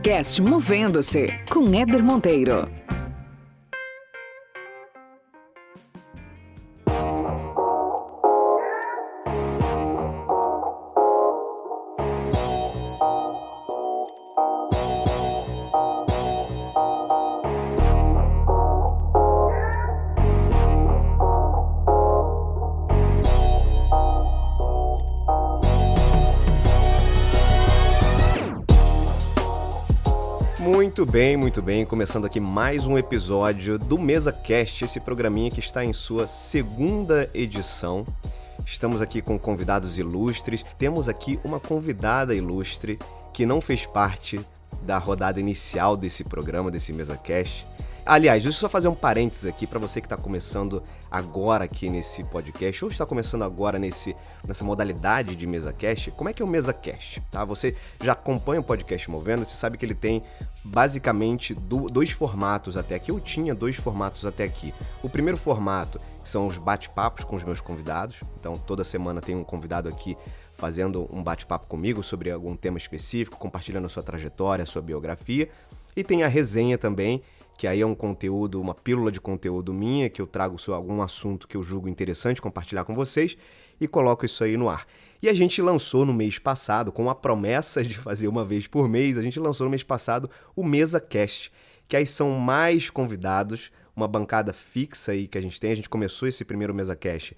Podcast Movendo-se, com Éder Monteiro. Muito bem, começando aqui mais um episódio do MesaCast, esse programinha que está em sua segunda edição. Estamos aqui com convidados ilustres, temos aqui uma convidada ilustre que não fez parte da rodada inicial desse programa, desse MesaCast. Aliás, deixa eu só fazer um parênteses aqui para você que está começando agora aqui nesse podcast, ou está começando agora nessa modalidade de MesaCast. Como é que é o MesaCast? Tá? Você já acompanha o podcast Movendo, você sabe que ele tem basicamente dois formatos até aqui. Eu tinha dois formatos até aqui. O primeiro formato, que são os bate-papos com os meus convidados. Então, toda semana tem um convidado aqui fazendo um bate-papo comigo sobre algum tema específico, compartilhando a sua trajetória, a sua biografia. E tem a resenha também, que aí é um conteúdo, uma pílula de conteúdo minha, que eu trago algum assunto que eu julgo interessante compartilhar com vocês e coloco isso aí no ar. E a gente lançou no mês passado, com a promessa de fazer uma vez por mês, a gente lançou no mês passado o MesaCast, que aí são mais convidados, uma bancada fixa aí que a gente tem. A gente começou esse primeiro MesaCast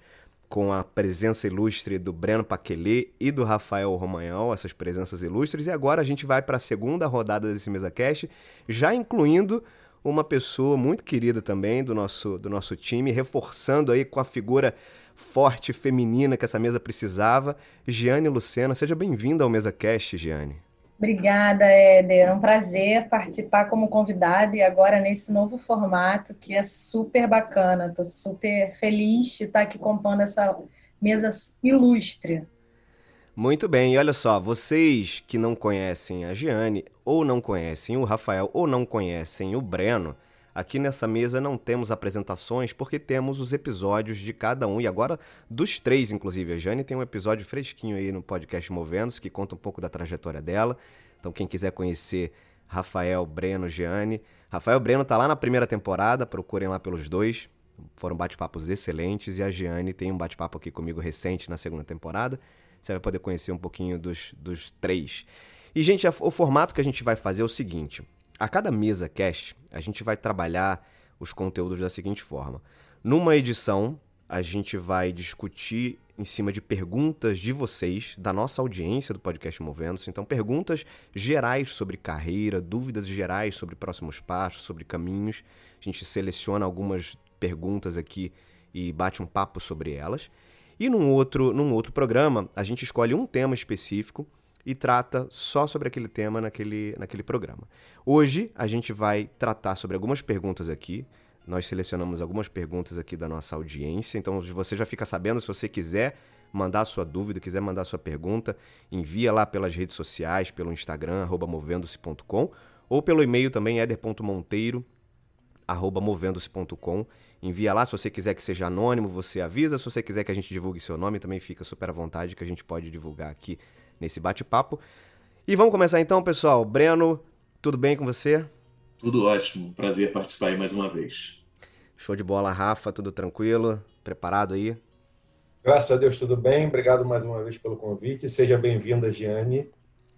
com a presença ilustre do Breno Paquelê e do Rafael Romagnol, essas presenças ilustres, e agora a gente vai para a segunda rodada desse MesaCast, já incluindo uma pessoa muito querida também do nosso time, reforçando aí com a figura forte, feminina que essa mesa precisava, Giane Lucena. Seja bem-vinda ao MesaCast, Giane. Obrigada, Éder. É um prazer participar como convidada e agora nesse novo formato que é super bacana. Estou super feliz de estar aqui compondo essa mesa ilustre. Muito bem, e olha só, vocês que não conhecem a Giane, ou não conhecem o Rafael, ou não conhecem o Breno, aqui nessa mesa não temos apresentações porque temos os episódios de cada um, e agora dos três, inclusive. A Giane tem um episódio fresquinho aí no podcast Movendo-se, que conta um pouco da trajetória dela. Então quem quiser conhecer Rafael, Breno, Giane. Rafael, Breno tá lá na primeira temporada, procurem lá pelos dois. Foram bate-papos excelentes, e a Giane tem um bate-papo aqui comigo recente na segunda temporada. Você vai poder conhecer um pouquinho dos três. E, gente, o formato que a gente vai fazer é o seguinte. A cada MesaCast, a gente vai trabalhar os conteúdos da seguinte forma. Numa edição, a gente vai discutir em cima de perguntas de vocês, da nossa audiência do podcast Movendo-se. Então, perguntas gerais sobre carreira, dúvidas gerais sobre próximos passos, sobre caminhos. A gente seleciona algumas perguntas aqui e bate um papo sobre elas. E num outro programa, a gente escolhe um tema específico e trata só sobre aquele tema naquele programa. Hoje, a gente vai tratar sobre algumas perguntas aqui. Nós selecionamos algumas perguntas aqui da nossa audiência. Então, você já fica sabendo, se você quiser mandar a sua dúvida, quiser mandar a sua pergunta, envia lá pelas redes sociais, pelo Instagram, @movendo-se.com, ou pelo e-mail também, eder.monteiro@movendo-se.com. Envia lá. Se você quiser que seja anônimo, você avisa. Se você quiser que a gente divulgue seu nome, também fica super à vontade, que a gente pode divulgar aqui nesse bate-papo. E vamos começar então, pessoal. Breno, tudo bem com você? Tudo ótimo. Prazer participar aí mais uma vez. Show de bola, Rafa. Tudo tranquilo? Preparado aí? Graças a Deus, tudo bem. Obrigado mais uma vez pelo convite. Seja bem-vinda, Giane.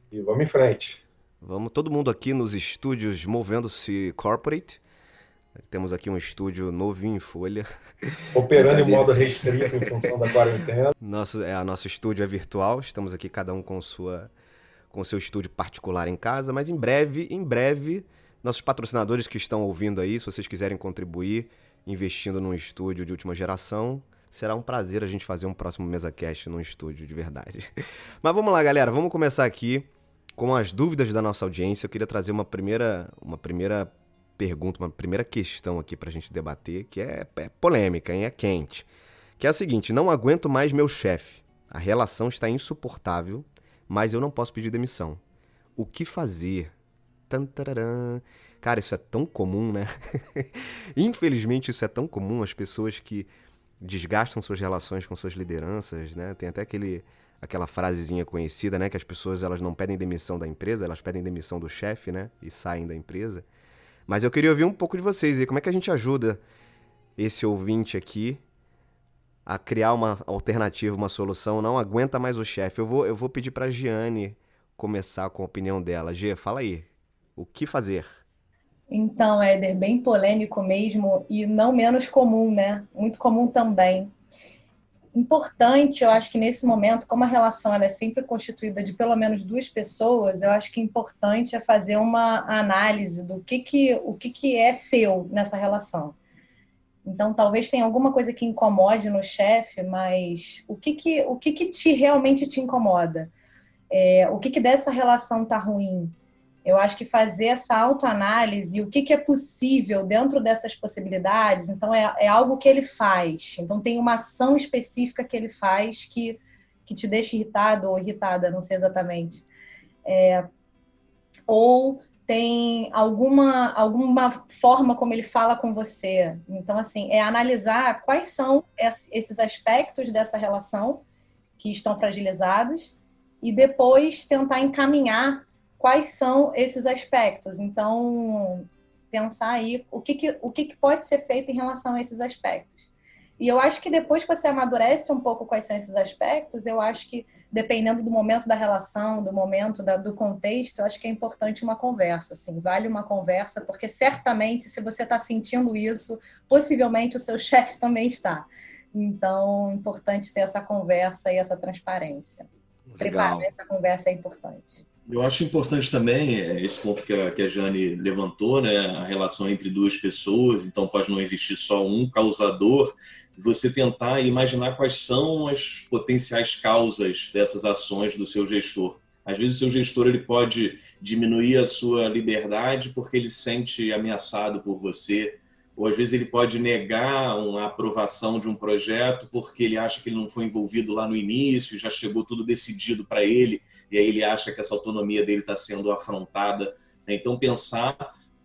E vamos em frente. Vamos, todo mundo aqui nos estúdios Movendo-se Corporate. Temos aqui um estúdio novinho em folha. Operando em modo restrito em função da quarentena. Nosso estúdio é virtual. Estamos aqui cada um com o seu estúdio particular em casa. Mas em breve, nossos patrocinadores que estão ouvindo aí, se vocês quiserem contribuir investindo num estúdio de última geração, será um prazer a gente fazer um próximo MesaCast num estúdio de verdade. Mas vamos lá, galera. Vamos começar aqui com as dúvidas da nossa audiência. Eu queria trazer uma primeira pergunta, uma primeira questão aqui pra gente debater, que é polêmica, hein? É quente. Que é a seguinte: não aguento mais meu chefe. A relação está insuportável, mas eu não posso pedir demissão. O que fazer? Tantararã. Cara, isso é tão comum, né? Infelizmente, isso é tão comum. As pessoas que desgastam suas relações com suas lideranças, né? Tem até aquela frasezinha conhecida, né? Que as pessoas elas não pedem demissão da empresa, elas pedem demissão do chefe, né? E saem da empresa. Mas eu queria ouvir um pouco de vocês. E como é que a gente ajuda esse ouvinte aqui a criar uma alternativa, uma solução? Não aguenta mais o chefe. Eu vou pedir para a Giane começar com a opinião dela. Gê, fala aí. O que fazer? Então, Éder, bem polêmico mesmo e não menos comum, né? Muito comum também. Importante, eu acho que nesse momento, como a relação ela é sempre constituída de pelo menos duas pessoas, eu acho que importante é fazer uma análise do o que é seu nessa relação. Então, talvez tenha alguma coisa que incomode no chefe, mas o que realmente te incomoda? O que dessa relação está ruim? Eu acho que fazer essa autoanálise e o que é possível dentro dessas possibilidades, então é algo que ele faz. Então tem uma ação específica que ele faz que te deixa irritado ou irritada, não sei exatamente. Ou tem alguma forma como ele fala com você. Então, assim, é analisar quais são esses aspectos dessa relação que estão fragilizados e depois tentar encaminhar quais são esses aspectos. Então, pensar aí o que pode ser feito em relação a esses aspectos. E eu acho que depois que você amadurece um pouco quais são esses aspectos, eu acho que, dependendo do momento da relação, do momento do contexto, eu acho que é importante uma conversa, assim, vale uma conversa, porque certamente, se você está sentindo isso, possivelmente o seu chefe também está. Então, é importante ter essa conversa e essa transparência. Legal. Preparar essa conversa é importante. Eu acho importante também esse ponto que a Jane levantou, né? A relação entre duas pessoas, então pode não existir só um causador, você tentar imaginar quais são as potenciais causas dessas ações do seu gestor. Às vezes o seu gestor ele pode diminuir a sua liberdade porque ele se sente ameaçado por você, ou às vezes ele pode negar a aprovação de um projeto porque ele acha que ele não foi envolvido lá no início, já chegou tudo decidido para ele, e aí ele acha que essa autonomia dele está sendo afrontada. Então, pensar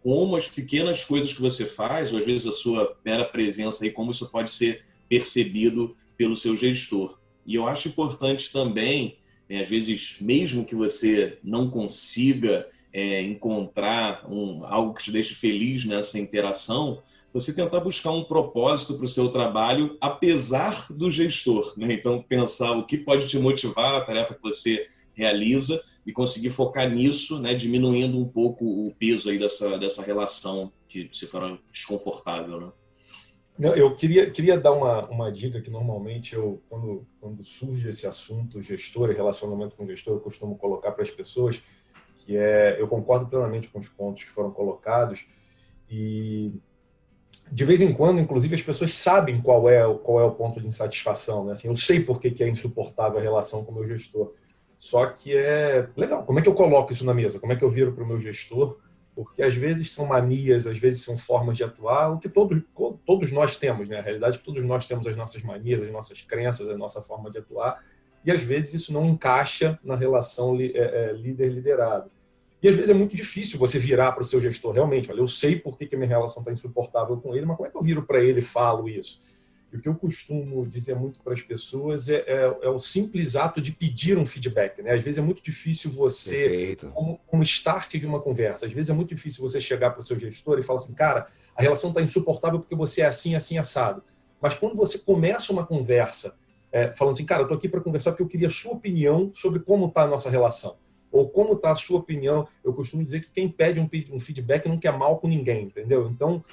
como as pequenas coisas que você faz, ou às vezes a sua mera presença, e como isso pode ser percebido pelo seu gestor. E eu acho importante também, às vezes, mesmo que você não consiga encontrar algo que te deixe feliz nessa interação, você tentar buscar um propósito para o seu trabalho, apesar do gestor, né? Então, pensar o que pode te motivar a tarefa que você realiza e conseguir focar nisso, né? Diminuindo um pouco o peso aí dessa relação que se for desconfortável, né? Eu queria dar uma dica que normalmente quando surge esse assunto gestor e relacionamento com gestor, eu costumo colocar para as pessoas, que eu concordo plenamente com os pontos que foram colocados e de vez em quando, inclusive, as pessoas sabem qual é o ponto de insatisfação, né? Assim, eu sei por que é insuportável a relação com o meu gestor. Só que é legal. Como é que eu coloco isso na mesa? Como é que eu viro para o meu gestor? Porque às vezes são manias, às vezes são formas de atuar, o que todos nós temos, né? A realidade é que todos nós temos as nossas manias, as nossas crenças, a nossa forma de atuar, e às vezes isso não encaixa na relação líder-liderado. E às vezes é muito difícil você virar para o seu gestor, realmente, olha, eu sei por que a minha relação está insuportável com ele, mas como é que eu viro para ele e falo isso? E o que eu costumo dizer muito para as pessoas é o simples ato de pedir um feedback, né? Às vezes é muito difícil você, como start de uma conversa, às vezes é muito difícil você chegar para o seu gestor e falar assim, cara, a relação está insuportável porque você é assim, assim, assado. Mas quando você começa uma conversa falando assim, cara, eu estou aqui para conversar porque eu queria a sua opinião sobre como está a nossa relação. Ou como está a sua opinião, eu costumo dizer que quem pede um feedback não quer mal com ninguém, entendeu? Então,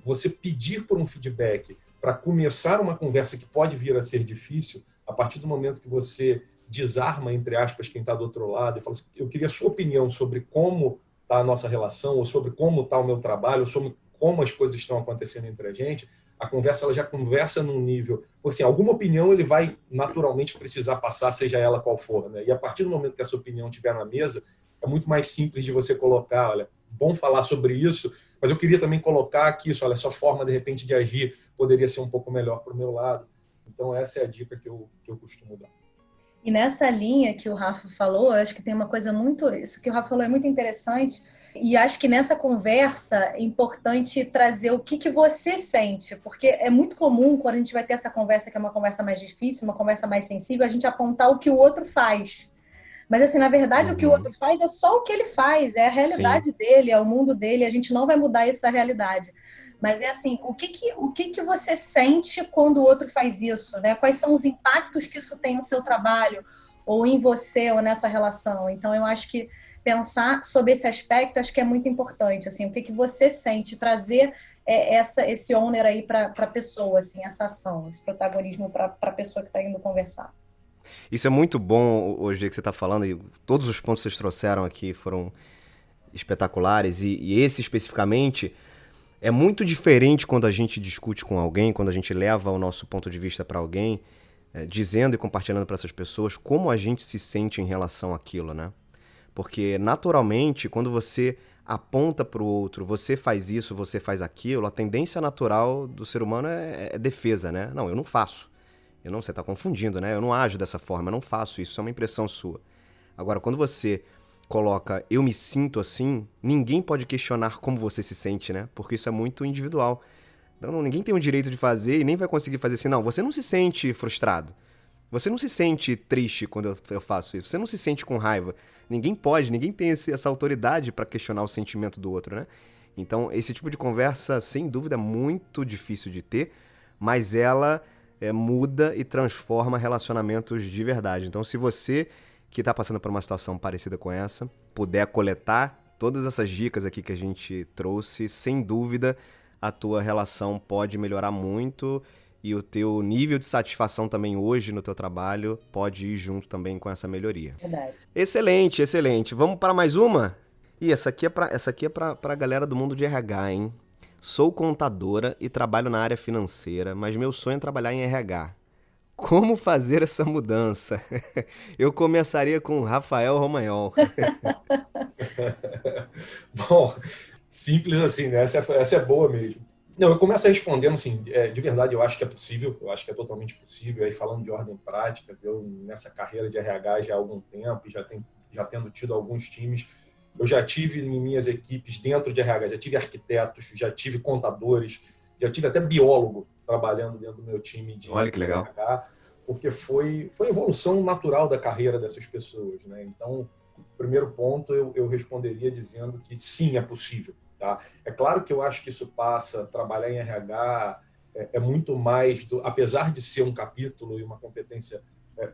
você pedir por um feedback para começar uma conversa que pode vir a ser difícil, a partir do momento que você desarma, entre aspas, quem está do outro lado e fala assim, eu queria a sua opinião sobre como está a nossa relação, ou sobre como está o meu trabalho, ou sobre como as coisas estão acontecendo entre a gente, a conversa ela já conversa num nível, porque assim, alguma opinião ele vai naturalmente precisar passar, seja ela qual for, né? E a partir do momento que essa opinião estiver na mesa, é muito mais simples de você colocar, olha, bom falar sobre isso, mas eu queria também colocar que isso, olha, a sua forma de repente de agir poderia ser um pouco melhor para o meu lado. Então essa é a dica que eu costumo dar. E nessa linha que o Rafa falou, eu acho que tem uma coisa isso que o Rafa falou é muito interessante, E acho que nessa conversa é importante trazer o que você sente, porque é muito comum quando a gente vai ter essa conversa, que é uma conversa mais difícil, uma conversa mais sensível, a gente apontar o que o outro faz. Mas, assim, na verdade, o que o outro faz é só o que ele faz, é a realidade dele, é o mundo dele, a gente não vai mudar essa realidade. Mas é assim, o que você sente quando o outro faz isso, né? Quais são os impactos que isso tem no seu trabalho, ou em você, ou nessa relação? Então, eu acho que pensar sobre esse aspecto, acho que é muito importante, assim, o que você sente, trazer esse owner aí para a pessoa, assim, essa ação, esse protagonismo para a pessoa que está indo conversar. Isso é muito bom hoje que você está falando, e todos os pontos que vocês trouxeram aqui foram espetaculares, e esse especificamente é muito diferente quando a gente discute com alguém, quando a gente leva o nosso ponto de vista para alguém, dizendo e compartilhando para essas pessoas como a gente se sente em relação àquilo, né? Porque, naturalmente, quando você aponta para o outro, você faz isso, você faz aquilo, a tendência natural do ser humano é defesa, né? Não, eu não faço. Você está confundindo, né? Eu não ajo dessa forma, eu não faço isso, é uma impressão sua. Agora, quando você coloca eu me sinto assim, ninguém pode questionar como você se sente, né? Porque isso é muito individual. Então, ninguém tem o direito de fazer e nem vai conseguir fazer assim. Não, você não se sente frustrado. Você não se sente triste quando eu faço isso. Você não se sente com raiva. Ninguém tem essa autoridade para questionar o sentimento do outro, né? Então, esse tipo de conversa, sem dúvida, é muito difícil de ter, mas ela muda e transforma relacionamentos de verdade. Então, se você que está passando por uma situação parecida com essa, puder coletar todas essas dicas aqui que a gente trouxe, sem dúvida, a tua relação pode melhorar muito e o teu nível de satisfação também hoje no teu trabalho pode ir junto também com essa melhoria. Verdade. Excelente, excelente. Vamos para mais uma? E essa aqui é para a galera do mundo de RH, hein? Sou contadora e trabalho na área financeira, mas meu sonho é trabalhar em RH. Como fazer essa mudança? Eu começaria com Rafael Romagnol. Bom, simples assim, né? Essa é boa mesmo. Não, eu começo respondendo assim, de verdade, eu acho que é possível, eu acho que é totalmente possível. Aí falando de ordem práticas, eu nessa carreira de RH já há algum tempo, já tendo tido alguns times, eu já tive em minhas equipes dentro de RH, já tive arquitetos, já tive contadores, já tive até biólogo trabalhando dentro do meu time de Olha que legal. RH, porque foi a evolução natural da carreira dessas pessoas, né? Então, o primeiro ponto eu responderia dizendo que sim, é possível. Tá? É claro que eu acho que isso passa, trabalhar em RH é muito mais, apesar de ser um capítulo e uma competência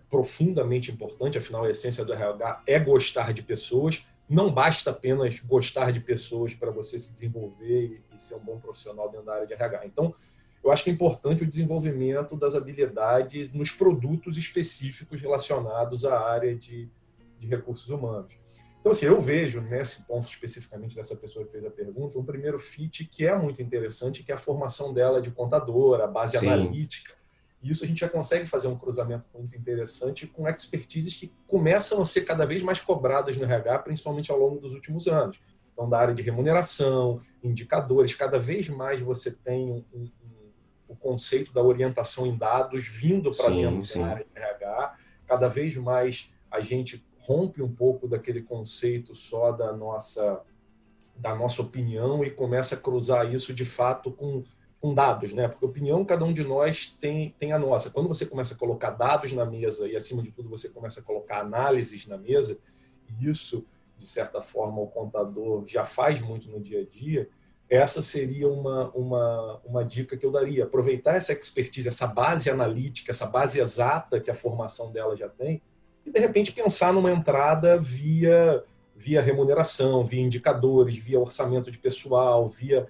profundamente importante, afinal a essência do RH é gostar de pessoas, não basta apenas gostar de pessoas para você se desenvolver e ser um bom profissional dentro da área de RH. Então, eu acho que é importante o desenvolvimento das habilidades nos produtos específicos relacionados à área de recursos humanos. Então, assim, eu vejo nesse ponto especificamente dessa pessoa que fez a pergunta, um primeiro fit que é muito interessante, que é a formação dela de contadora, a base analítica. E isso a gente já consegue fazer um cruzamento muito interessante com expertises que começam a ser cada vez mais cobradas no RH, principalmente ao longo dos últimos anos. Então, da área de remuneração, indicadores, cada vez mais você tem o conceito da orientação em dados vindo para dentro da área de RH, cada vez mais a gente rompe um pouco daquele conceito só da nossa opinião e começa a cruzar isso de fato com dados, né? Porque opinião cada um de nós tem a nossa. Quando você começa a colocar dados na mesa e acima de tudo você começa a colocar análises na mesa, e isso de certa forma o contador já faz muito no dia a dia, essa seria uma dica que eu daria. Aproveitar essa expertise, essa base analítica, essa base exata que a formação dela já tem, e de repente pensar numa entrada via remuneração, via indicadores, via orçamento de pessoal, via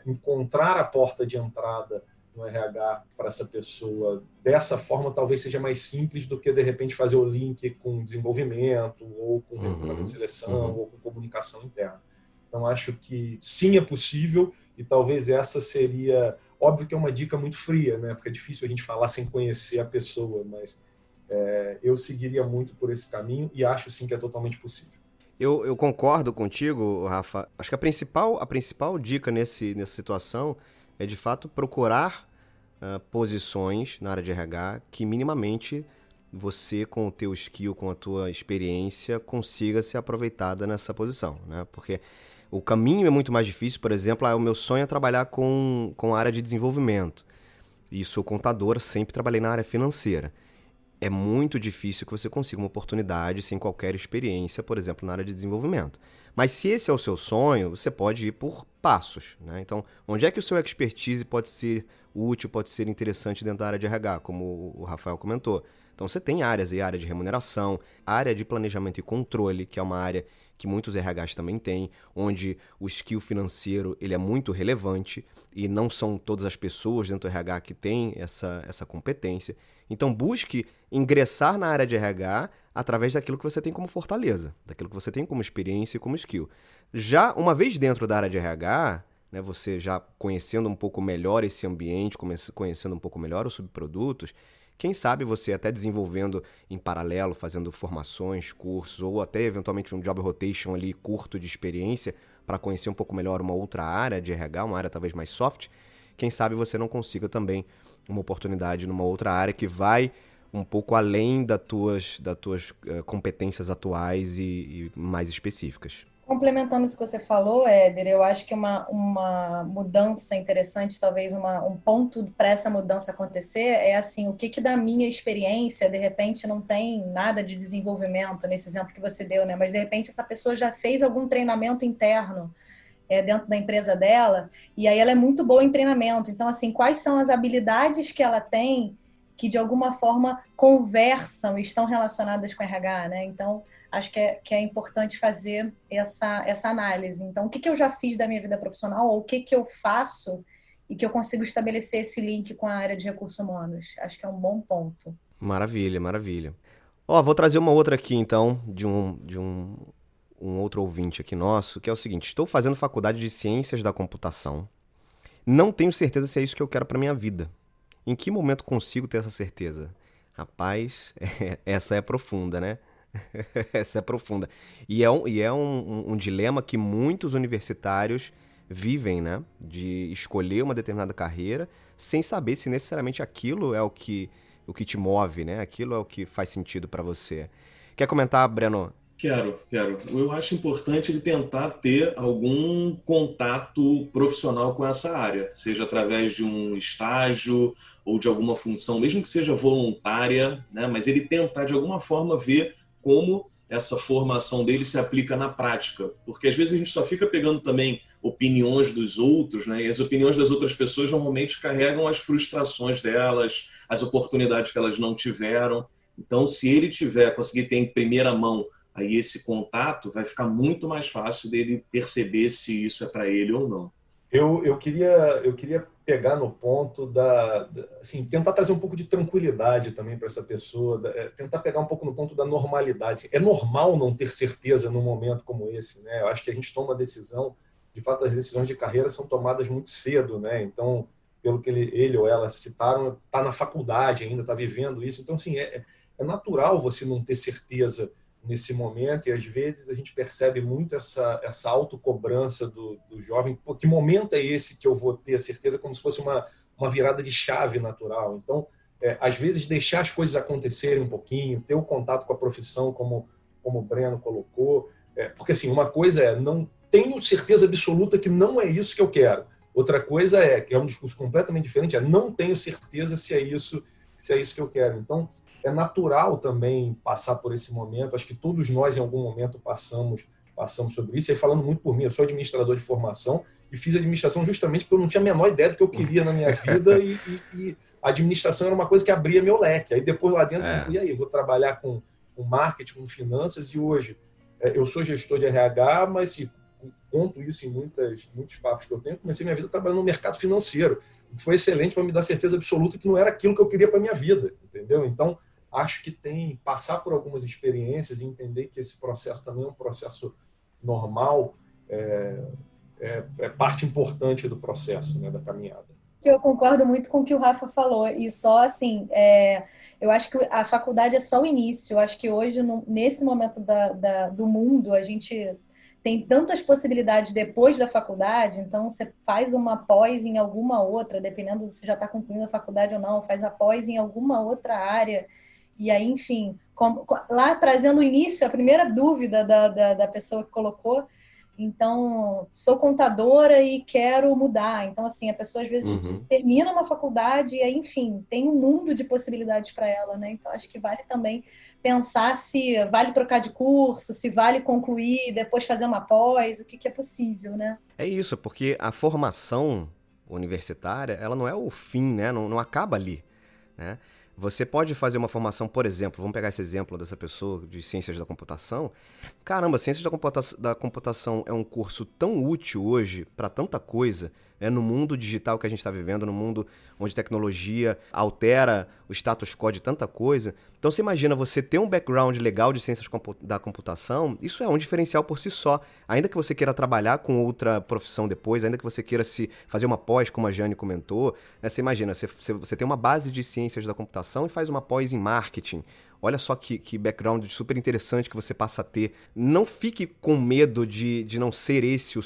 encontrar a porta de entrada no RH para essa pessoa. Dessa forma, talvez seja mais simples do que, de repente, fazer o link com desenvolvimento, ou com recrutamento de seleção, ou com comunicação interna. Então, acho que sim, é possível, e talvez essa seria... Óbvio que é uma dica muito fria, né? Porque é difícil a gente falar sem conhecer a pessoa, mas eu seguiria muito por esse caminho e acho sim que é totalmente possível. Eu concordo contigo, Rafa. Acho que a principal dica nessa situação é, de fato, procurar posições na área de RH que minimamente você com o teu skill, com a tua experiência, consiga ser aproveitada nessa posição, né? Porque o caminho é muito mais difícil, por exemplo, o meu sonho é trabalhar com a área de desenvolvimento. E sou contador, sempre trabalhei na área financeira. É muito difícil que você consiga uma oportunidade sem qualquer experiência, por exemplo, na área de desenvolvimento. Mas se esse é o seu sonho, você pode ir por passos, né? Então, onde é que o seu expertise pode ser útil, pode ser interessante dentro da área de RH, como o Rafael comentou? Então, você tem áreas aí, área de remuneração, área de planejamento e controle, que é uma área que muitos RHs também têm, onde o skill financeiro ele é muito relevante e não são todas as pessoas dentro do RH que têm essa competência. Então, busque ingressar na área de RH através daquilo que você tem como fortaleza, daquilo que você tem como experiência e como skill. Já uma vez dentro da área de RH, né, você já conhecendo um pouco melhor esse ambiente, conhecendo um pouco melhor os subprodutos, quem sabe você até desenvolvendo em paralelo, fazendo formações, cursos, ou até eventualmente um job rotation ali curto de experiência para conhecer um pouco melhor uma outra área de RH, uma área talvez mais soft, quem sabe você não consiga também uma oportunidade numa outra área que vai um pouco além das tuas competências atuais e mais específicas. Complementando isso que você falou, Éder, eu acho que uma mudança interessante, talvez um ponto para essa mudança acontecer é assim, o que da minha experiência, de repente, não tem nada de desenvolvimento, nesse exemplo que você deu, né? Mas, de repente, essa pessoa já fez algum treinamento interno dentro da empresa dela, e aí ela é muito boa em treinamento. Então, assim, quais são as habilidades que ela tem que, de alguma forma, conversam e estão relacionadas com o RH, né? Então, acho que é importante fazer essa análise. Então, o que eu já fiz da minha vida profissional ou o que eu faço e que eu consigo estabelecer esse link com a área de recursos humanos. Acho que é um bom ponto. Maravilha, maravilha. Vou trazer uma outra aqui, então, de um outro ouvinte aqui nosso, que é o seguinte: estou fazendo faculdade de Ciências da Computação. Não tenho certeza se é isso que eu quero para minha vida. Em que momento consigo ter essa certeza? Rapaz, essa é profunda, né? Essa é profunda. E é um dilema que muitos universitários vivem, né? De escolher uma determinada carreira sem saber se necessariamente aquilo é o que te move, né? Aquilo é o que faz sentido para você. Quer comentar, Breno? Quero. Eu acho importante ele tentar ter algum contato profissional com essa área, seja através de um estágio ou de alguma função, mesmo que seja voluntária, né? Mas ele tentar de alguma forma ver como essa formação dele se aplica na prática, porque às vezes a gente só fica pegando também opiniões dos outros, né? E as opiniões das outras pessoas normalmente carregam as frustrações delas, as oportunidades que elas não tiveram. Então, se ele conseguir ter em primeira mão aí esse contato, vai ficar muito mais fácil dele perceber se isso é para ele ou não. Eu queria pegar no ponto assim, tentar trazer um pouco de tranquilidade também para essa pessoa, tentar pegar um pouco no ponto da normalidade. É normal não ter certeza num momento como esse, né? Eu acho que a gente toma decisão, de fato, as decisões de carreira são tomadas muito cedo, né? Então, pelo que ele ou ela citaram, está na faculdade ainda, está vivendo isso. Então, assim, é natural você não ter certeza nesse momento, e às vezes a gente percebe muito essa autocobrança do jovem. Pô, que momento é esse que eu vou ter a certeza, como se fosse uma virada de chave natural. Então, às vezes, deixar as coisas acontecerem um pouquinho, ter o contato com a profissão, como o Breno colocou, porque assim, uma coisa não tenho certeza absoluta que não é isso que eu quero. Outra coisa que é um discurso completamente diferente, não tenho certeza se é isso que eu quero. Então, é natural também passar por esse momento. Acho que todos nós, em algum momento, passamos sobre isso. E aí, falando muito por mim, eu sou administrador de formação e fiz administração justamente porque eu não tinha a menor ideia do que eu queria na minha vida e a administração era uma coisa que abria meu leque. Aí depois lá dentro, e aí, eu vou trabalhar com marketing, com finanças, e hoje eu sou gestor de RH, mas se conto isso em muitos papos que eu tenho, comecei minha vida trabalhando no mercado financeiro. Foi excelente para me dar certeza absoluta que não era aquilo que eu queria para minha vida, entendeu? Então, acho que passar por algumas experiências e entender que esse processo também é um processo normal, é parte importante do processo, né, da caminhada. Eu concordo muito com o que o Rafa falou, e só assim, eu acho que a faculdade é só o início. Eu acho que hoje, nesse momento do mundo, a gente tem tantas possibilidades depois da faculdade. Então você faz uma pós em alguma outra, dependendo se já está concluindo a faculdade ou não, faz a pós em alguma outra área. E aí, enfim, lá trazendo o início, a primeira dúvida da pessoa que colocou. Então, sou contadora e quero mudar. Então, assim, a pessoa às vezes termina uma faculdade e aí, enfim, tem um mundo de possibilidades para ela, né? Então, acho que vale também pensar se vale trocar de curso, se vale concluir, depois fazer uma pós, o que é possível, né? É isso, porque a formação universitária, ela não é o fim, né? Não acaba ali, né? Você pode fazer uma formação, por exemplo, vamos pegar esse exemplo dessa pessoa de ciências da computação. Caramba, ciências da computação é um curso tão útil hoje para tanta coisa, né? No mundo digital que a gente está vivendo, no mundo onde tecnologia altera o status quo de tanta coisa. Então você imagina você ter um background legal de ciências da computação, isso é um diferencial por si só. Ainda que você queira trabalhar com outra profissão depois, ainda que você queira se fazer uma pós, como a Jane comentou, né? Você imagina, você tem uma base de ciências da computação e faz uma pós em marketing. Olha só que background super interessante que você passa a ter. Não fique com medo de não ser esse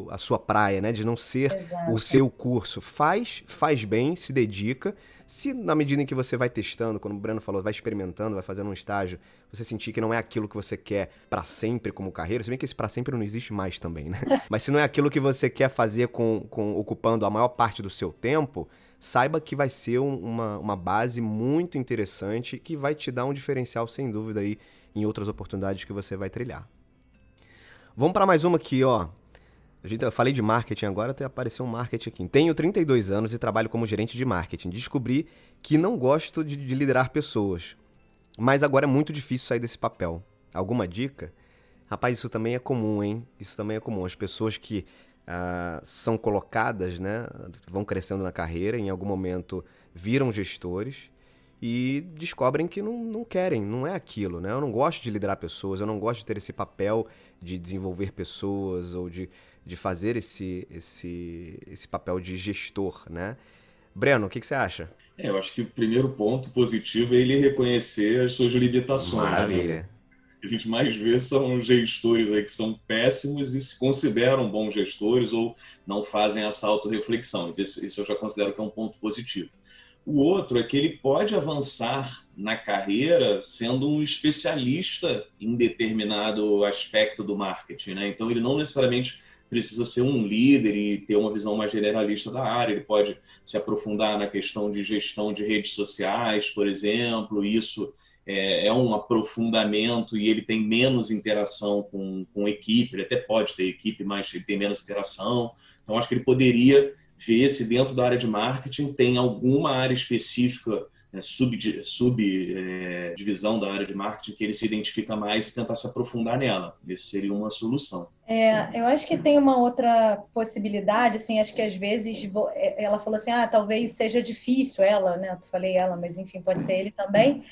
a sua praia, né? De não ser o seu curso. Faz bem, se dedica. Se na medida em que você vai testando, como o Breno falou, vai experimentando, vai fazendo um estágio, você sentir que não é aquilo que você quer pra sempre como carreira, se bem que esse pra sempre não existe mais também, né? Mas se não é aquilo que você quer fazer ocupando a maior parte do seu tempo, saiba que vai ser uma base muito interessante que vai te dar um diferencial, sem dúvida, aí em outras oportunidades que você vai trilhar. Vamos para mais uma aqui, ó. Eu falei de marketing agora, até apareceu um marketing aqui. Tenho 32 anos e trabalho como gerente de marketing. Descobri que não gosto de liderar pessoas, mas agora é muito difícil sair desse papel. Alguma dica? Rapaz, isso também é comum, hein? Isso também é comum. As pessoas que são colocadas, né, vão crescendo na carreira, em algum momento viram gestores e descobrem que não querem, não é aquilo, né? Eu não gosto de liderar pessoas, eu não gosto de ter esse papel de desenvolver pessoas ou de fazer esse papel de gestor, né? Breno, o que você acha? Eu acho que o primeiro ponto positivo é ele reconhecer as suas limitações. Maravilha. Né? O que a gente mais vê são gestores aí que são péssimos e se consideram bons gestores ou não fazem essa autorreflexão. Então, isso eu já considero que é um ponto positivo. O outro é que ele pode avançar na carreira sendo um especialista em determinado aspecto do marketing, né? Então, ele não necessariamente precisa ser um líder e ter uma visão mais generalista da área. Ele pode se aprofundar na questão de gestão de redes sociais, por exemplo. Isso é um aprofundamento e ele tem menos interação com equipe. Ele até pode ter equipe, mas ele tem menos interação. Então, acho que ele poderia ver se dentro da área de marketing tem alguma área específica, né, subdivisão da área de marketing que ele se identifica mais e tentar se aprofundar nela. Isso seria uma solução. Eu acho que tem uma outra possibilidade, assim, acho que às vezes ela falou assim, talvez seja difícil ela, né? Eu falei ela, mas enfim, pode ser ele também.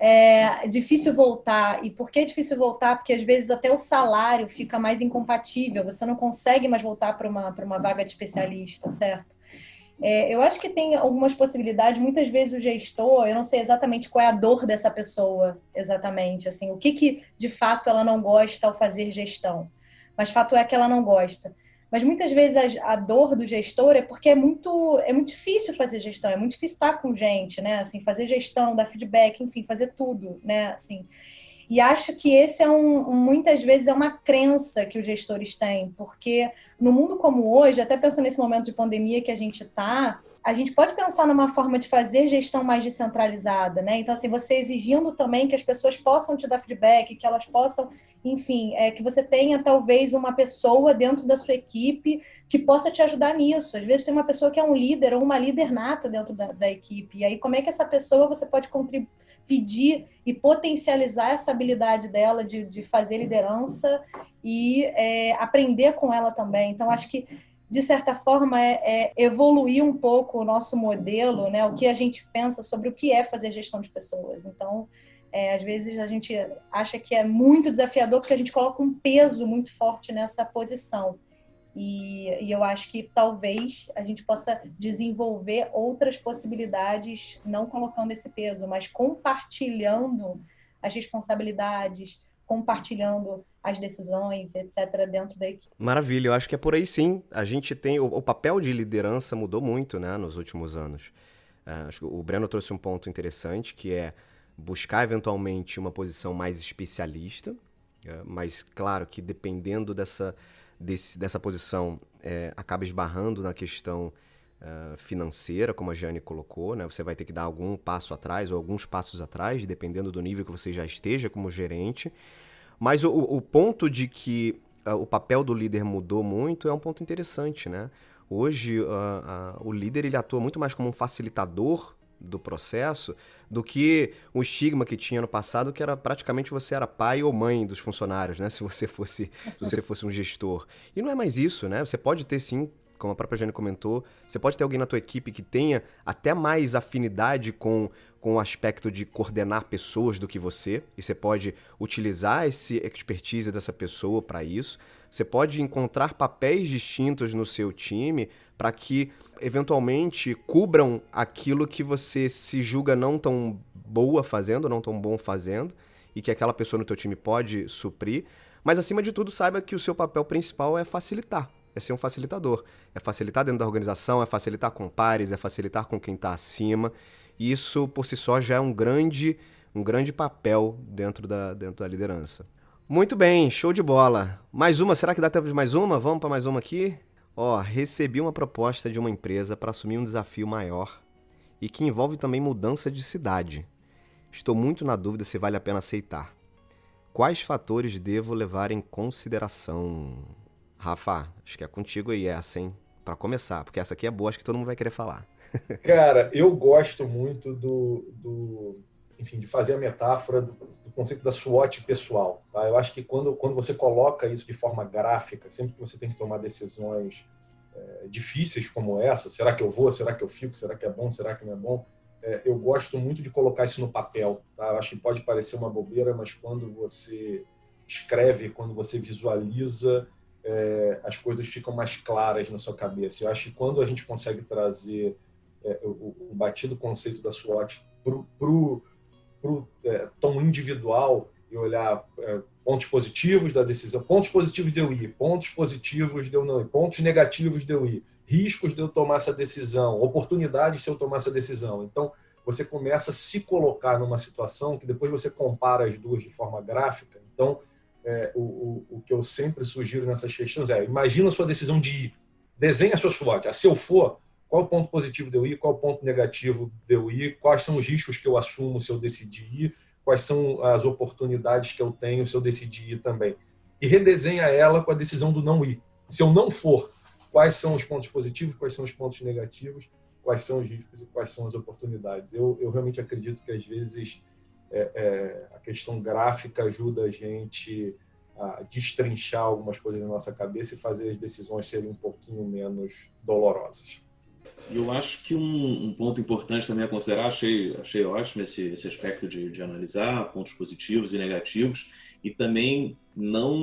É difícil voltar. E por que é difícil voltar? Porque às vezes até o salário fica mais incompatível, você não consegue mais voltar para uma vaga de especialista, certo? Eu acho que tem algumas possibilidades, muitas vezes o gestor, eu não sei exatamente qual é a dor dessa pessoa, exatamente, assim, o que de fato ela não gosta ao fazer gestão. Mas fato é que ela não gosta. Mas muitas vezes a dor do gestor é porque é muito difícil fazer gestão, é muito difícil estar com gente, né? Assim, fazer gestão, dar feedback, enfim, fazer tudo, né? Assim, e acho que esse muitas vezes é uma crença que os gestores têm, porque no mundo como hoje, até pensando nesse momento de pandemia que a gente está, a gente pode pensar numa forma de fazer gestão mais descentralizada, né? Então, assim, você exigindo também que as pessoas possam te dar feedback, que elas possam, enfim, que você tenha talvez uma pessoa dentro da sua equipe que possa te ajudar nisso. Às vezes tem uma pessoa que é um líder ou uma líder nata dentro da equipe. E aí, como é que essa pessoa você pode pedir e potencializar essa habilidade dela de fazer liderança e aprender com ela também. Então, acho que, de certa forma, evoluir um pouco o nosso modelo, né? O que a gente pensa sobre o que é fazer gestão de pessoas. Então, às vezes a gente acha que é muito desafiador porque a gente coloca um peso muito forte nessa posição. E eu acho que talvez a gente possa desenvolver outras possibilidades, não colocando esse peso, mas compartilhando as responsabilidades, compartilhando as decisões, etc., dentro da equipe. Maravilha, eu acho que é por aí sim. A gente tem... O papel de liderança mudou muito, né, nos últimos anos. Acho que o Breno trouxe um ponto interessante, que é buscar eventualmente uma posição mais especialista, mas claro que dependendo dessa posição, acaba esbarrando na questão financeira, como a Jane colocou, né? Você vai ter que dar algum passo atrás ou alguns passos atrás, dependendo do nível que você já esteja como gerente. Mas o ponto de que o papel do líder mudou muito é um ponto interessante, né? Hoje, o líder ele atua muito mais como um facilitador do processo do que o estigma que tinha no passado, que era praticamente você era pai ou mãe dos funcionários, né? Se você fosse um gestor. E não é mais isso, né? Você pode ter, sim, como a própria Jane comentou, você pode ter alguém na tua equipe que tenha até mais afinidade com o aspecto de coordenar pessoas do que você, e você pode utilizar esse expertise dessa pessoa para isso. Você pode encontrar papéis distintos no seu time para que, eventualmente, cubram aquilo que você se julga não tão boa fazendo, não tão bom fazendo, e que aquela pessoa no teu time pode suprir. Mas, acima de tudo, saiba que o seu papel principal é facilitar. É ser um facilitador. É facilitar dentro da organização, é facilitar com pares, é facilitar com quem está acima. E isso, por si só, já é um grande papel dentro da liderança. Muito bem, show de bola. Mais uma, será que dá tempo de mais uma? Vamos para mais uma aqui? Recebi uma proposta de uma empresa para assumir um desafio maior e que envolve também mudança de cidade. Estou muito na dúvida se vale a pena aceitar. Quais fatores devo levar em consideração? Rafa, acho que é contigo aí essa, hein? Para começar, porque essa aqui é boa, acho que todo mundo vai querer falar. Cara, eu gosto muito de fazer a metáfora do conceito da SWOT pessoal. Tá? Eu acho que quando você coloca isso de forma gráfica, sempre que você tem que tomar decisões difíceis como essa, será que eu vou, será que eu fico, será que é bom, será que não é bom, eu gosto muito de colocar isso no papel. Tá? Eu acho que pode parecer uma bobeira, mas quando você escreve, quando você visualiza, as coisas ficam mais claras na sua cabeça. Eu acho que quando a gente consegue trazer o batido conceito da SWOT para o tom individual e olhar pontos positivos da decisão, pontos positivos de eu ir, pontos positivos de eu não ir, pontos negativos de eu ir, riscos de eu tomar essa decisão, oportunidades se eu tomar essa decisão. Então, você começa a se colocar numa situação que depois você compara as duas de forma gráfica. Então, o que eu sempre sugiro nessas questões imagina a sua decisão de ir, desenha a sua SWOT. Se eu for, qual é o ponto positivo de eu ir, qual é o ponto negativo de eu ir, quais são os riscos que eu assumo se eu decidir ir, quais são as oportunidades que eu tenho se eu decidir ir também. E redesenha ela com a decisão do não ir. Se eu não for, quais são os pontos positivos, quais são os pontos negativos, quais são os riscos e quais são as oportunidades. Eu realmente acredito que, às vezes, a questão gráfica ajuda a gente a destrinchar algumas coisas na nossa cabeça e fazer as decisões serem um pouquinho menos dolorosas. E eu acho que um ponto importante também a considerar, achei ótimo esse aspecto de analisar pontos positivos e negativos e também não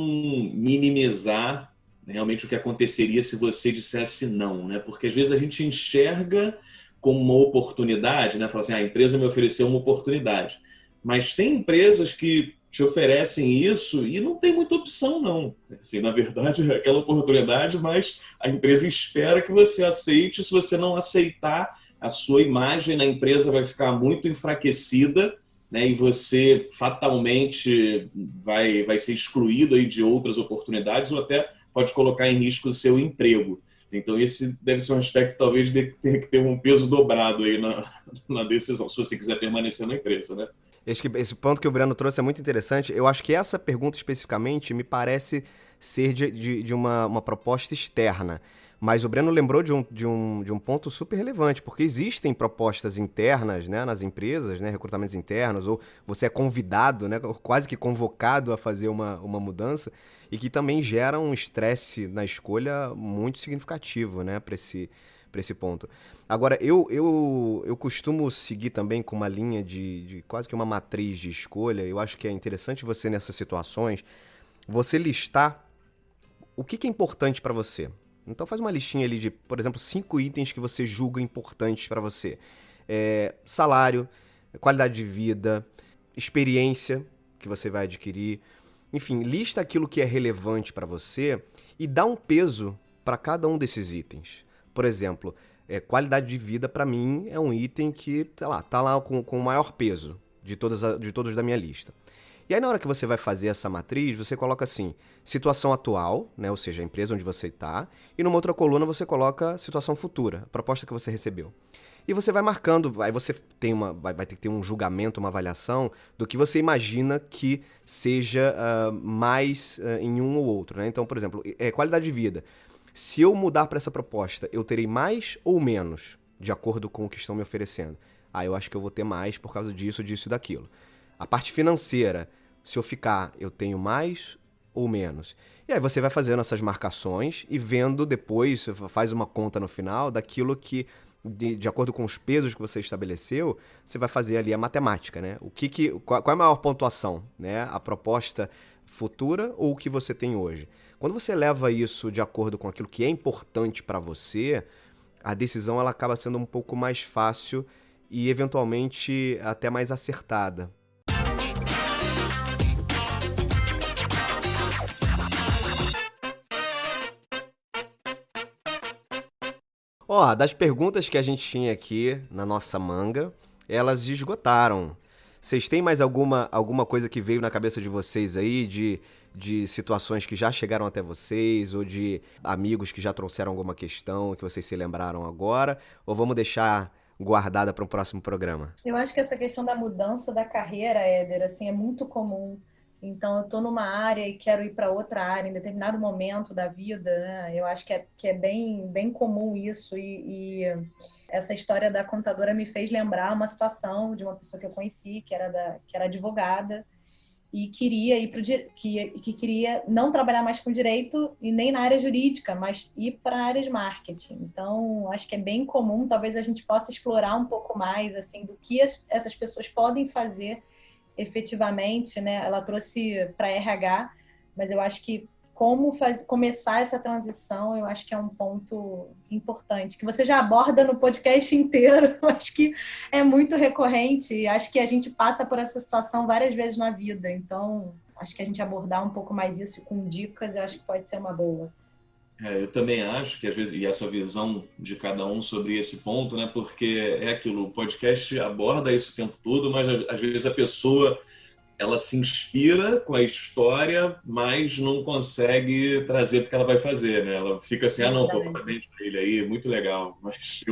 minimizar realmente o que aconteceria se você dissesse não, né? Porque às vezes a gente enxerga como uma oportunidade, né? Fala assim, a empresa me ofereceu uma oportunidade. Mas tem empresas que te oferecem isso e não tem muita opção, não. Assim, na verdade, é aquela oportunidade, mas a empresa espera que você aceite. Se você não aceitar, a sua imagem na empresa vai ficar muito enfraquecida, né? E você fatalmente vai ser excluído aí de outras oportunidades ou até pode colocar em risco o seu emprego. Então, esse deve ser um aspecto, talvez, de ter que ter um peso dobrado aí na decisão, se você quiser permanecer na empresa, né? Esse ponto que o Breno trouxe é muito interessante. Eu acho que essa pergunta especificamente me parece ser de uma proposta externa. Mas o Breno lembrou de um ponto super relevante, porque existem propostas internas, né, nas empresas, né, recrutamentos internos, ou você é convidado, né, quase que convocado a fazer uma mudança, e que também gera um estresse na escolha muito significativo, né, para esse ponto. Agora, eu costumo seguir também com uma linha de quase que uma matriz de escolha. Eu acho que é interessante você, nessas situações, você listar o que é importante para você. Então faz uma listinha ali de, por exemplo, 5 itens que você julga importantes para você. Salário, qualidade de vida, experiência que você vai adquirir. Enfim, lista aquilo que é relevante para você e dá um peso para cada um desses itens. Por exemplo, qualidade de vida para mim é um item que tá lá com o maior peso de todos da minha lista. E aí, na hora que você vai fazer essa matriz, você coloca assim, situação atual, né? Ou seja, a empresa onde você está, e numa outra coluna você coloca situação futura, a proposta que você recebeu. E você vai marcando, aí você vai ter que ter um julgamento, uma avaliação do que você imagina que seja mais em um ou outro, né? Então, por exemplo, qualidade de vida. Se eu mudar para essa proposta, eu terei mais ou menos, de acordo com o que estão me oferecendo? Eu acho que eu vou ter mais por causa disso, disso e daquilo. A parte financeira, se eu ficar, eu tenho mais ou menos? E aí você vai fazendo essas marcações e vendo depois, faz uma conta no final daquilo que, de acordo com os pesos que você estabeleceu, você vai fazer ali a matemática, né? Qual é a maior pontuação, né? A proposta futura ou o que você tem hoje? Quando você leva isso de acordo com aquilo que é importante para você, a decisão ela acaba sendo um pouco mais fácil e eventualmente até mais acertada. Das perguntas que a gente tinha aqui na nossa manga, elas esgotaram. Vocês têm mais alguma coisa que veio na cabeça de vocês aí, de situações que já chegaram até vocês, ou de amigos que já trouxeram alguma questão que vocês se lembraram agora? Ou vamos deixar guardada para um próximo programa? Eu acho que essa questão da mudança da carreira, Éder, assim, é muito comum. Então, eu estou numa área e quero ir para outra área em determinado momento da vida, né? Eu acho que é bem comum isso. E essa história da contadora me fez lembrar uma situação de uma pessoa que eu conheci, que era advogada, e queria que queria não trabalhar mais com direito e nem na área jurídica, mas ir para a área de marketing. Então, acho que é bem comum, talvez a gente possa explorar um pouco mais assim do que essas pessoas podem fazer efetivamente, né? Ela trouxe para RH, mas eu acho que começar essa transição, eu acho que é um ponto importante, que você já aborda no podcast inteiro, eu acho que é muito recorrente, e acho que a gente passa por essa situação várias vezes na vida, então acho que a gente abordar um pouco mais isso com dicas, eu acho que pode ser uma boa. Eu também acho que às vezes, e essa visão de cada um sobre esse ponto, né? Porque é aquilo, o podcast aborda isso o tempo todo, mas às vezes a pessoa ela se inspira com a história, mas não consegue trazer porque ela vai fazer, né? Ela fica assim, não, pô, parabéns pra ele aí, muito legal. Mas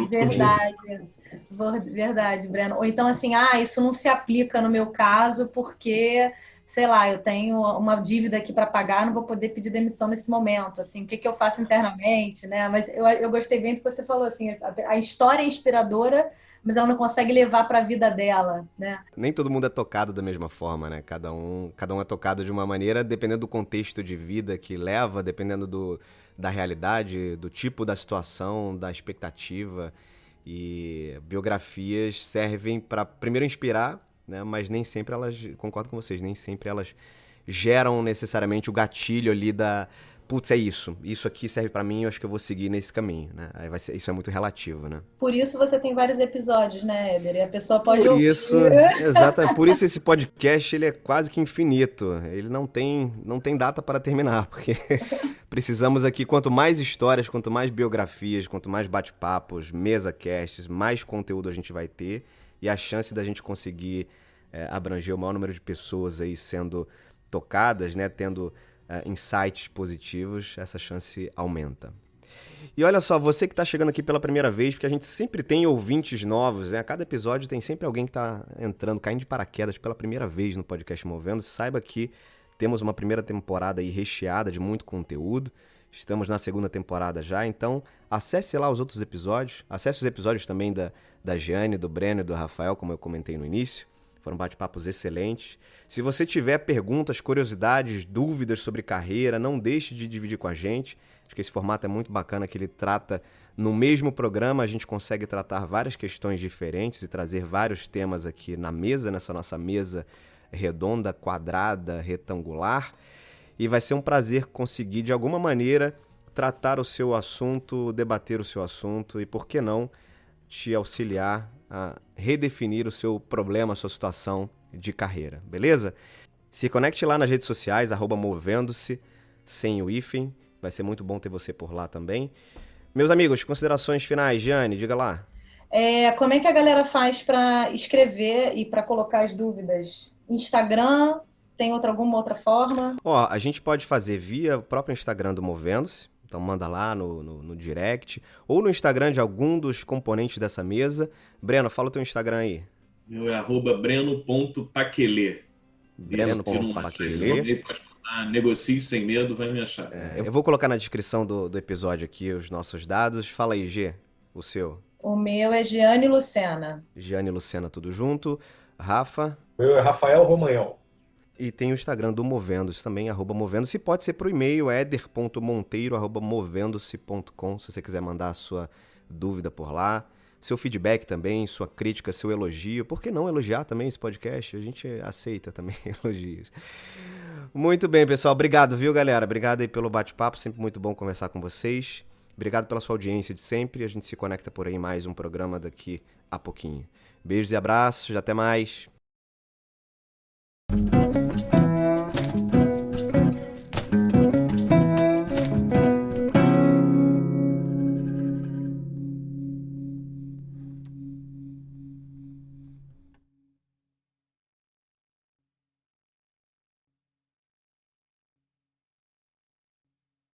Verdade, Breno. Ou então assim, isso não se aplica no meu caso porque, sei lá, eu tenho uma dívida aqui para pagar, não vou poder pedir demissão nesse momento, assim, o que eu faço internamente, né? Mas eu gostei bem do que você falou, assim, a história é inspiradora, mas ela não consegue levar para a vida dela, né? Nem todo mundo é tocado da mesma forma, né? Cada um é tocado de uma maneira, dependendo do contexto de vida que leva, dependendo da realidade, do tipo da situação, da expectativa. E biografias servem para, primeiro, inspirar, né? Mas nem sempre elas, concordo com vocês, nem sempre elas geram necessariamente o gatilho ali putz, é isso aqui serve pra mim, eu acho que eu vou seguir nesse caminho, né? Aí isso é muito relativo, né? Por isso você tem vários episódios, né, Éder? E a pessoa pode Por ouvir. isso, exato, por isso esse podcast, ele é quase que infinito, ele não tem data para terminar, porque precisamos aqui, quanto mais histórias, quanto mais biografias, quanto mais bate-papos, mesa-casts, mais conteúdo a gente vai ter, e a chance da gente conseguir abranger o maior número de pessoas aí sendo tocadas, né, tendo insights positivos, essa chance aumenta. E olha só, você que está chegando aqui pela primeira vez, porque a gente sempre tem ouvintes novos, né? A cada episódio tem sempre alguém que está entrando, caindo de paraquedas pela primeira vez no podcast Movendo. Saiba que temos uma primeira temporada aí recheada de muito conteúdo. Estamos na segunda temporada já, então acesse lá os outros episódios. Acesse os episódios também da Jane, do Breno e do Rafael, como eu comentei no início. Foram bate-papos excelentes. Se você tiver perguntas, curiosidades, dúvidas sobre carreira, não deixe de dividir com a gente. Acho que esse formato é muito bacana, que ele trata, no mesmo programa, a gente consegue tratar várias questões diferentes e trazer vários temas aqui na mesa, nessa nossa mesa redonda, quadrada, retangular. E vai ser um prazer conseguir, de alguma maneira, tratar o seu assunto, debater o seu assunto e, por que não, te auxiliar a redefinir o seu problema, a sua situação de carreira, beleza? Se conecte lá nas redes sociais, @movendo-se, sem o hífen. Vai ser muito bom ter você por lá também. Meus amigos, considerações finais, Jane, diga lá. Como é que a galera faz para escrever e para colocar as dúvidas? Instagram? Tem alguma outra forma? Ó, a gente pode fazer via o próprio Instagram do Movendo-se. Então manda lá no direct. Ou no Instagram de algum dos componentes dessa mesa. Breno, fala o teu Instagram aí. Meu é @breno.paquelê. Breno.paquelê. Pode botar, negocie sem medo, vai me achar. Eu vou colocar na descrição do episódio aqui os nossos dados. Fala aí, G, o seu. O meu é Giane Lucena. Giane e Lucena, tudo junto. Rafa. O meu é Rafael Romagnol. E tem o Instagram do Movendo-se também, @Movendo-se. Pode ser pro e-mail, eder.monteiro@movendo-se.com, se você quiser mandar a sua dúvida por lá. Seu feedback também, sua crítica, seu elogio. Por que não elogiar também esse podcast? A gente aceita também elogios. Muito bem, pessoal. Obrigado, viu, galera? Obrigado aí pelo bate-papo. Sempre muito bom conversar com vocês. Obrigado pela sua audiência de sempre. A gente se conecta por aí em mais um programa daqui a pouquinho. Beijos e abraços. Até mais.